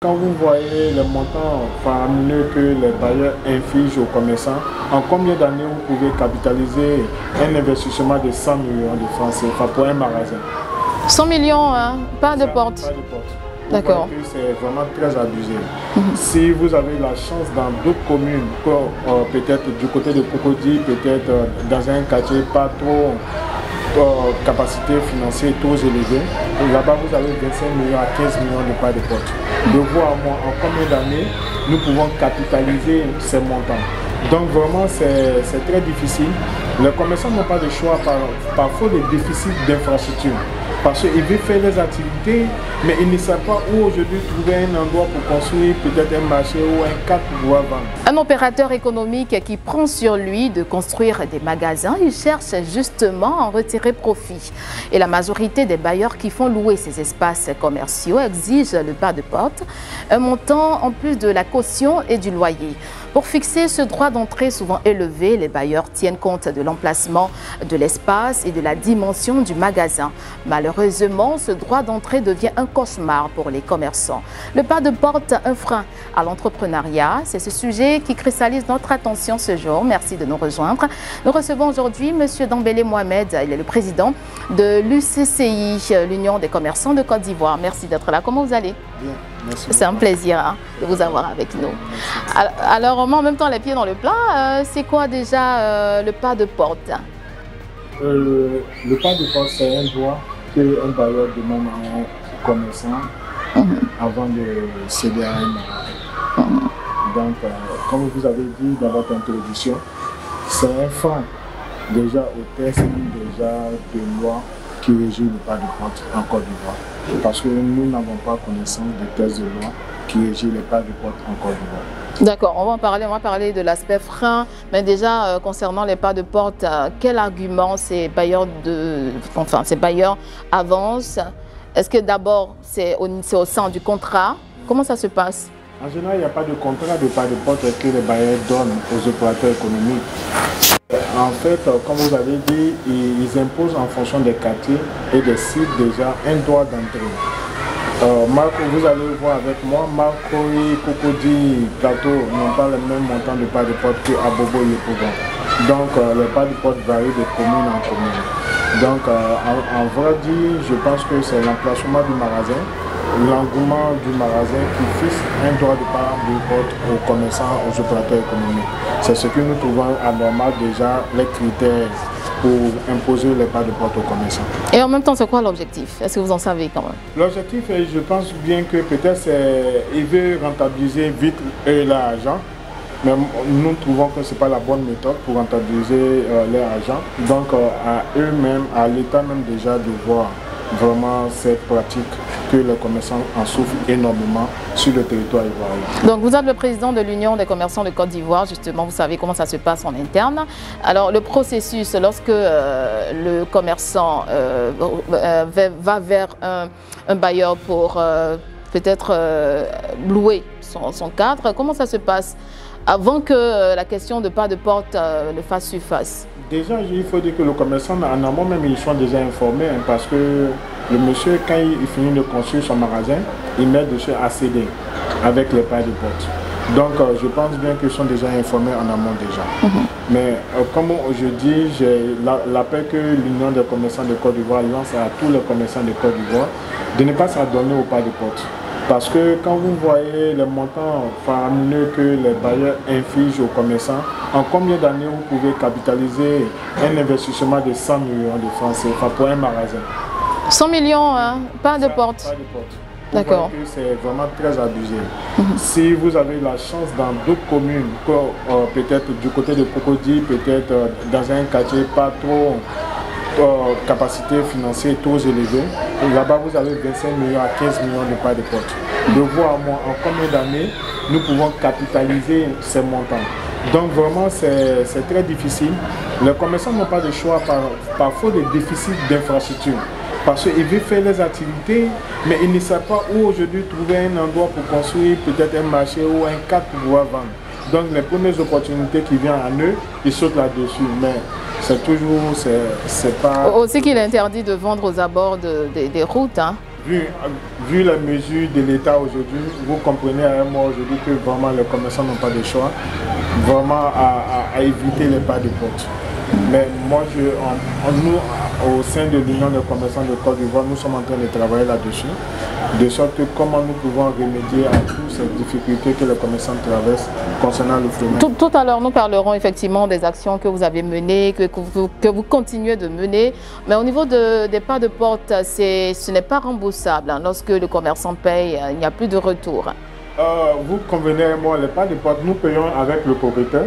Quand vous voyez les montants faramineux que les bailleurs infligent aux commerçants, en combien d'années vous pouvez capitaliser un investissement de 100 millions de francs CFA pour un magasin? 100 millions, hein? Pas de porte. Pas de porte. D'accord. C'est vraiment très abusé. Si vous avez la chance dans d'autres communes, peut-être du côté de Cocody, peut-être dans un quartier pas trop capacité financière trop élevée, là-bas vous avez 25 millions à 15 millions de parts de porte. De vous à moi, en combien d'années nous pouvons capitaliser ces montants? Donc vraiment c'est très difficile. Les commerçants n'ont pas de choix par faute de déficit d'infrastructure. Parce qu'ils veulent faire les activités, mais ils ne savent pas où aujourd'hui trouver un endroit pour construire peut-être un marché ou un cadre pour pouvoir vendre. Un opérateur économique qui prend sur lui de construire des magasins, il cherche justement à en retirer profit. Et la majorité des bailleurs qui font louer ces espaces commerciaux exigent le pas de porte, un montant en plus de la caution et du loyer. Pour fixer ce droit d'entrée souvent élevé, les bailleurs tiennent compte de l'emplacement de l'espace et de la dimension du magasin. Malheureusement, ce droit d'entrée devient un cauchemar pour les commerçants. Le pas de porte, un frein à l'entrepreneuriat, c'est ce sujet qui cristallise notre attention ce jour. Merci de nous rejoindre. Nous recevons aujourd'hui M. Dambélé Mohamed, il est le président de l'UCCI, l'Union des commerçants de Côte d'Ivoire. Merci d'être là. Comment vous allez? Bien, merci. C'est un plaisir de vous avoir avec nous. Alors, on met en même temps les pieds dans le plat. C'est quoi déjà le pas de porte? Le pas de porte, c'est un droit qu'un bailleur demande à un commerçant avant de céder à un magasin. Donc, comme vous avez dit dans votre introduction, c'est un frein déjà au texte déjà de loi qui régit le pas de porte en Côte d'Ivoire. Parce que nous n'avons pas connaissance des textes de loi qui régit les pas de porte en Côte d'Ivoire. D'accord, on va parler de l'aspect frein, mais déjà concernant les pas de porte, quel argument ces bailleurs avancent? Est-ce que d'abord c'est au sein du contrat? Comment ça se passe? En général, il n'y a pas de contrat de pas de porte que les bailleurs donnent aux opérateurs économiques. En fait, comme vous avez dit, ils imposent en fonction des quartiers et des sites déjà un droit d'entrée. Marco, vous allez voir avec moi, Marco et Cocody, Plateau n'ont pas le même montant de pas de porte qu'à Bobo et Pougon. Donc, les pas de porte varient de commune en commune. Donc, en vrai dire, je pense que c'est l'emplacement du magasin, l'engouement du magasin qui fixe un droit de pas de porte aux commerçants, aux opérateurs économiques. C'est ce que nous trouvons anormal déjà, les critères pour imposer les pas de porte aux commerçants. Et en même temps, c'est quoi l'objectif? Est-ce que vous en savez quand même? L'objectif, je pense bien que peut-être c'est qu'ils veulent rentabiliser vite l'argent, mais nous trouvons que ce n'est pas la bonne méthode pour rentabiliser leur argent. Donc à eux-mêmes, à l'État même déjà de voir vraiment cette pratique que les commerçants en souffrent énormément sur le territoire ivoirien. Donc vous êtes le président de l'Union des commerçants de Côte d'Ivoire, justement vous savez comment ça se passe en interne. Alors le processus, lorsque le commerçant va vers un bailleur pour peut-être louer son cadre, comment ça se passe avant que la question de pas de porte ne fasse surface? Déjà, il faut dire que le commerçant, en amont même, ils sont déjà informés parce que le monsieur, quand il finit de construire son magasin, il met dessus à céder avec les pas de porte. Donc, je pense bien qu'ils sont déjà informés en amont déjà. Mais comme je dis, j'ai l'appel que l'Union des commerçants de Côte d'Ivoire lance à tous les commerçants de Côte d'Ivoire de ne pas s'adonner au pas de porte. Parce que quand vous voyez les montants faramineux que les bailleurs infligent aux commerçants, en combien d'années vous pouvez capitaliser un investissement de 100 millions de francs CFA pour un magasin? 100 millions, hein? Pas de porte. Pas de porte. D'accord. C'est vraiment très abusé. Si vous avez la chance dans d'autres communes, peut-être du côté de Cocody, peut-être dans un quartier pas trop capacité financière trop élevée, là-bas vous avez 25 millions à 15 millions de parts de porte. De vous à moi, en combien d'années nous pouvons capitaliser ces montants? Donc vraiment c'est très difficile. Les commerçants n'ont pas de choix par faute de déficit d'infrastructure. Parce qu'ils veulent faire les activités, mais ils ne savent pas où aujourd'hui trouver un endroit pour construire peut-être un marché ou un cadre pour pouvoir vendre. Donc les premières opportunités qui viennent à eux, ils sautent là-dessus. Mais c'est toujours, c'est pas... Aussi qu'il est interdit de vendre aux abords des routes, hein. vu la mesure de l'État aujourd'hui, vous comprenez à moi aujourd'hui que vraiment les commerçants n'ont pas de choix, vraiment à éviter les pas de porte. Mais moi, nous, au sein de l'Union des commerçants de Côte d'Ivoire, nous sommes en train de travailler là-dessus, de sorte que comment nous pouvons remédier à toutes ces difficultés que les commerçants traversent concernant le flou. Tout à l'heure, nous parlerons effectivement des actions que vous avez menées, que vous continuez de mener. Mais au niveau des pas de porte, ce n'est pas remboursable. Hein. Lorsque le commerçant paye, il n'y a plus de retour. Vous convenez, moi, les pas de porte, nous payons avec le propriétaire.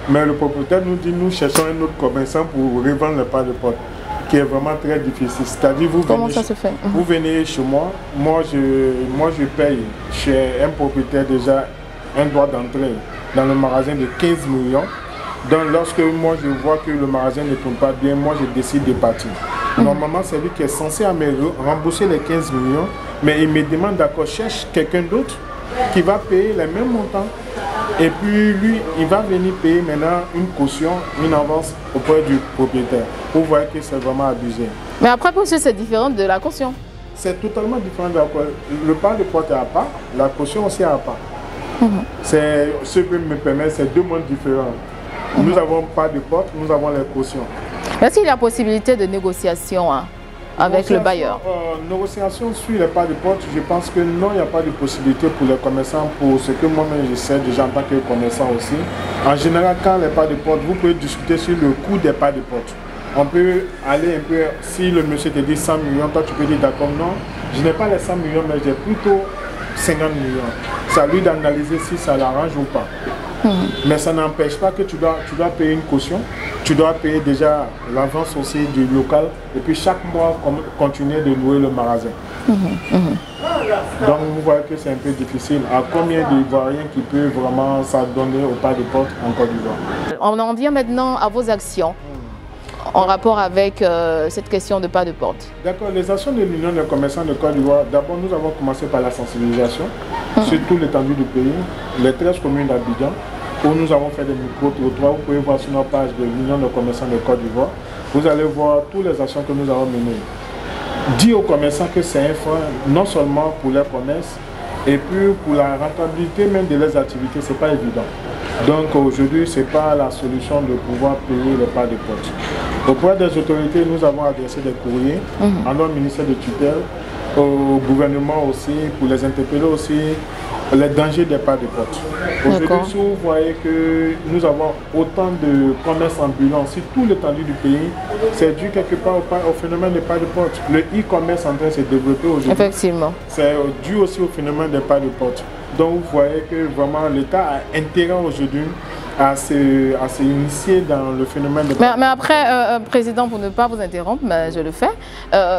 Mais le propriétaire nous dit, nous cherchons un autre commerçant pour revendre le pas de porte, qui est vraiment très difficile. C'est-à-dire, vous venez chez moi, moi je paye chez un propriétaire déjà un droit d'entrée dans le magasin de 15 millions. Donc lorsque moi je vois que le magasin ne tourne pas bien, moi je décide de partir. Normalement, c'est lui qui est censé me rembourser les 15 millions, mais il me demande d'accord, cherche quelqu'un d'autre qui va payer les mêmes montants. Et puis lui, il va venir payer maintenant une caution, une avance auprès du propriétaire. Vous voyez que c'est vraiment abusé. Mais après, pour c'est différent de la caution. C'est totalement différent de la caution. Le pas de porte est à part, la caution aussi est à part. C'est ce qui me permet, c'est deux mondes différents. Nous n'avons pas de porte, nous avons les cautions. Est-ce qu'il y a possibilité de négociation avec le bailleur? Négociation sur les pas de porte, je pense que non, il n'y a pas de possibilité pour les commerçants, pour ce que moi-même je sais déjà en tant que commerçant aussi. En général, quand les pas de porte, vous pouvez discuter sur le coût des pas de porte. On peut aller un peu, si le monsieur te dit 100 millions, toi tu peux dire d'accord, non, je n'ai pas les 100 millions, mais j'ai plutôt 50 millions. C'est à lui d'analyser si ça l'arrange ou pas. Mais ça n'empêche pas que tu dois payer une caution, tu dois payer déjà l'avance aussi du local et puis chaque mois continuer de louer le magasin. Donc vous voyez que c'est un peu difficile. À combien d'Ivoiriens qui peuvent vraiment s'adonner au pas de porte en Côte d'Ivoire? On en vient maintenant à vos actions en rapport avec cette question de pas de porte. D'accord, les actions de l'Union des commerçants de Côte d'Ivoire, d'abord nous avons commencé par la sensibilisation sur tout l'étendue du pays, les 13 communes d'Abidjan, où nous avons fait des micro-trottoirs. Vous pouvez voir sur notre page de l'Union des commerçants de Côte d'Ivoire, vous allez voir toutes les actions que nous avons menées. Dis aux commerçants que c'est un frein, non seulement pour leur commerce, et puis pour la rentabilité même de leurs activités, ce n'est pas évident. Donc aujourd'hui, ce n'est pas la solution de pouvoir payer les pas de porte. Auprès des autorités, nous avons adressé des courriers à notre ministère de tutelle, au gouvernement aussi, pour les interpeller aussi, les dangers des pas de porte. Aujourd'hui, si vous voyez que nous avons autant de commerces ambulants sur tout l'étendue du pays, c'est dû quelque part au phénomène des pas de porte. Le e-commerce en train de se développer aujourd'hui. Effectivement. C'est dû aussi au phénomène des pas de porte. Donc vous voyez que vraiment l'État a intérêt aujourd'hui à s'initier dans le phénomène de... Mais après, Président, pour ne pas vous interrompre, mais je le fais,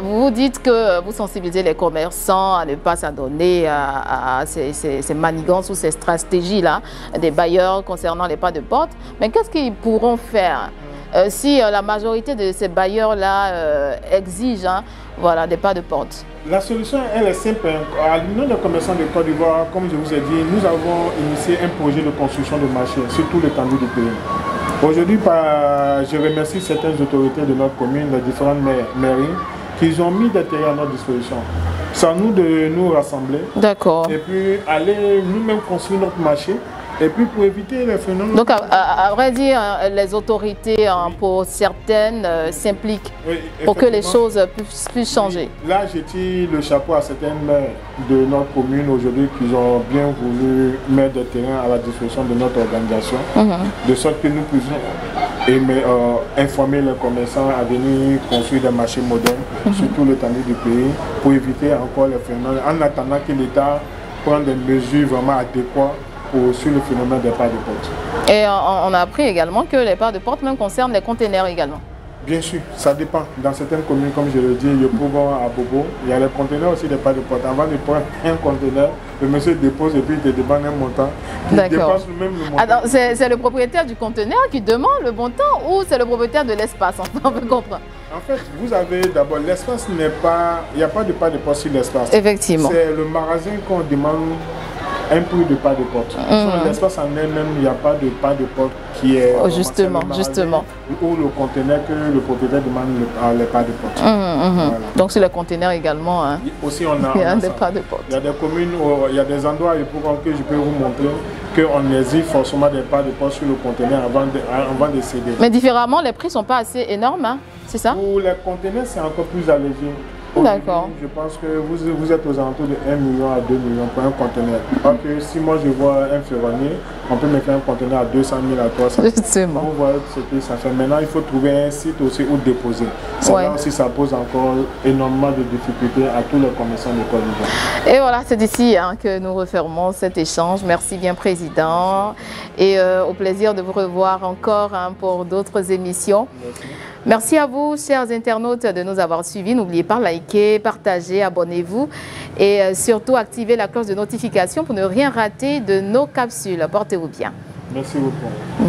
vous dites que vous sensibilisez les commerçants à ne pas s'adonner à ces manigances ou ces stratégies-là des bailleurs concernant les pas de porte. Mais qu'est-ce qu'ils pourront faire si la majorité de ces bailleurs-là exigent voilà, des pas de porte? La solution, elle est simple. À l'Union des commerçants de Côte d'Ivoire, comme je vous ai dit, nous avons initié un projet de construction de marché sur tout l'étendue du pays. Aujourd'hui, je remercie certaines autorités de notre commune, les différentes mairies, qui ont mis des terrains à notre disposition. C'est à nous de nous rassembler. D'accord. Et puis aller nous-mêmes construire notre marché. Et puis pour éviter les phénomènes... Donc à vrai dire, les autorités, pour certaines, s'impliquent pour que les choses puissent changer. Là, je tire le chapeau à certaines maires de notre commune aujourd'hui qui ont bien voulu mettre des terrains à la disposition de notre organisation, de sorte que nous puissions informer les commerçants à venir construire des marchés modernes sur tout l'étendue du pays pour éviter encore les phénomènes, en attendant que l'État prenne des mesures vraiment adéquates sur le phénomène des pas de porte. Et on a appris également que les pas de porte même concernent les conteneurs également. Bien sûr, ça dépend. Dans certaines communes, comme je le dis, Yopougon, à Bobo, il y a les conteneurs aussi des pas de porte. Avant de prendre un conteneur, le monsieur dépose et puis il te demande un montant qui dépasse même le montant. Alors, c'est le propriétaire du conteneur qui demande le montant ou c'est le propriétaire de l'espace? Enfin, on peut comprendre. En fait, vous avez d'abord, l'espace n'est pas... Il n'y a pas de pas de porte sur l'espace. Effectivement. C'est le magasin qu'on demande un prix de pas de porte. Sur l'espace en elle-même, il n'y a pas de pas de porte qui est justement. Ou le conteneur que le propriétaire demande les pas de porte. Voilà. Donc sur le conteneur également, hein, aussi on il y a des ça. pas de porte. Il y a des communes, il y a des endroits que je peux vous montrer qu'on exige forcément des pas de porte sur le conteneur avant de céder. Mais différemment, les prix ne sont pas assez énormes, hein, c'est ça? Pour les conteneurs, c'est encore plus allégé. D'accord. Je pense que vous êtes aux alentours de 1 million à 2 millions pour un conteneur. Alors que si moi je vois un ferronnier, on peut me faire un conteneur à 200 000 à 300 000. Justement. Vous voyez ce que ça fait. Maintenant, il faut trouver un site aussi où déposer. Là aussi, ça pose encore énormément de difficultés à tous les commerçants de Côte d'Ivoire. Et voilà, c'est ici que nous refermons cet échange. Merci bien, Président. Et au plaisir de vous revoir encore pour d'autres émissions. Merci. Merci à vous, chers internautes, de nous avoir suivis. N'oubliez pas de liker, partager, abonnez-vous et surtout activez la cloche de notification pour ne rien rater de nos capsules. Portez-vous bien. Merci beaucoup.